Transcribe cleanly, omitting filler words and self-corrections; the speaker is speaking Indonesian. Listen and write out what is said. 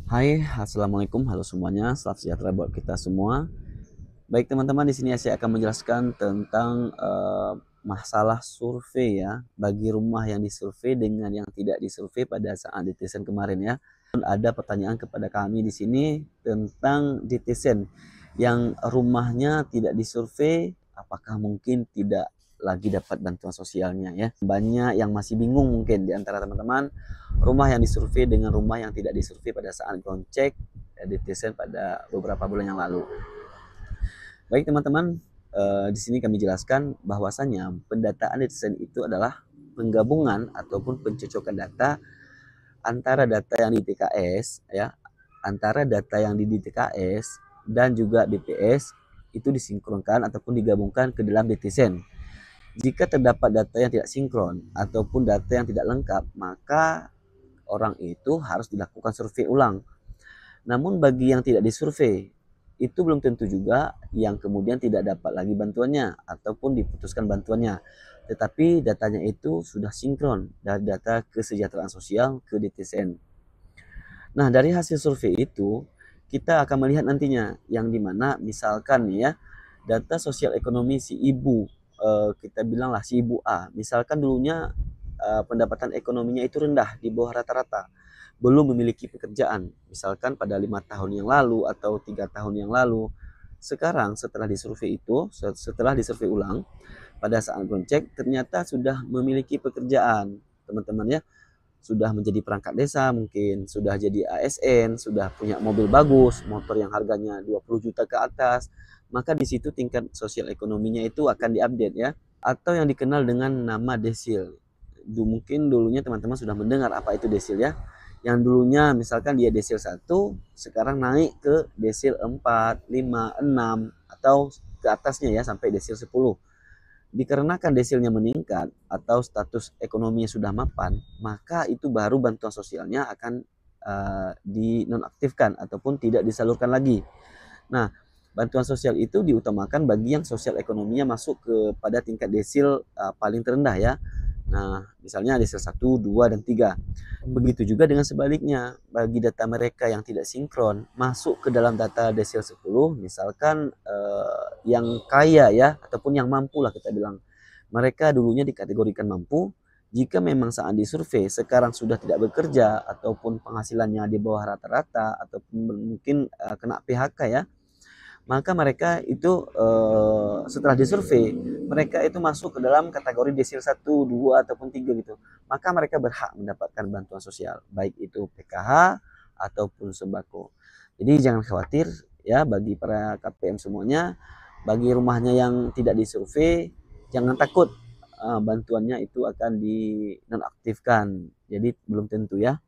Hai, assalamualaikum, halo semuanya, salam sejahtera buat kita semua. Baik teman-teman, di sini saya akan menjelaskan tentang masalah survei ya, bagi rumah yang disurvei dengan yang tidak disurvei pada saat netizen kemarin ya. Dan ada pertanyaan kepada kami di sini tentang netizen yang rumahnya tidak disurvei, apakah mungkin tidak lagi dapat bantuan sosialnya ya. Banyak yang masih bingung mungkin di antara teman-teman rumah yang disurvei dengan rumah yang tidak disurvei pada saat cek netizen pada beberapa bulan yang lalu. Baik teman-teman, di sini kami jelaskan bahwasanya pendataan netizen itu adalah penggabungan ataupun pencocokan data antara data yang di TKS ya, antara data yang di TKS dan juga BPS itu disinkronkan ataupun digabungkan ke dalam netizen. Jika terdapat data yang tidak sinkron ataupun data yang tidak lengkap, maka orang itu harus dilakukan survei ulang. Namun bagi yang tidak disurvei, itu belum tentu juga yang kemudian tidak dapat lagi bantuannya ataupun diputuskan bantuannya. Tetapi datanya itu sudah sinkron dari data kesejahteraan sosial ke DTSN. Nah, dari hasil survei itu, kita akan melihat nantinya yang dimana misalkan nih ya, data sosial ekonomi si ibu, kita bilanglah si ibu A, misalkan dulunya pendapatan ekonominya itu rendah di bawah rata-rata, belum memiliki pekerjaan, misalkan pada 5 tahun yang lalu atau 3 tahun yang lalu. Sekarang setelah disurvei itu, setelah disurvei ulang, pada saat cek ternyata sudah memiliki pekerjaan, teman-teman ya, sudah menjadi perangkat desa mungkin, sudah jadi ASN, sudah punya mobil bagus, motor yang harganya 20 juta ke atas, maka di situ tingkat sosial ekonominya itu akan diupdate ya, atau yang dikenal dengan nama desil. Mungkin dulunya teman-teman sudah mendengar apa itu desil ya. Yang dulunya misalkan dia desil 1, sekarang naik ke desil 4, 5, 6 atau ke atasnya ya sampai desil 10. Dikarenakan desilnya meningkat atau status ekonominya sudah mapan, maka itu baru bantuan sosialnya akan dinonaktifkan ataupun tidak disalurkan lagi. Nah, bantuan sosial itu diutamakan bagi yang sosial ekonominya masuk kepada tingkat desil paling terendah ya. Nah, misalnya desil 1, 2, dan 3. Begitu juga dengan sebaliknya, bagi data mereka yang tidak sinkron masuk ke dalam data desil 10, misalkan yang kaya ya ataupun yang mampu lah kita bilang. Mereka dulunya dikategorikan mampu, jika memang saat disurvei sekarang sudah tidak bekerja ataupun penghasilannya di bawah rata-rata ataupun mungkin kena PHK ya, maka mereka itu setelah disurvei, mereka itu masuk ke dalam kategori desil 1, 2, ataupun 3 gitu. Maka mereka berhak mendapatkan bantuan sosial, baik itu PKH ataupun sembako. Jadi jangan khawatir ya bagi para KPM semuanya, bagi rumahnya yang tidak disurvei, jangan takut bantuannya itu akan dinonaktifkan. Jadi belum tentu ya.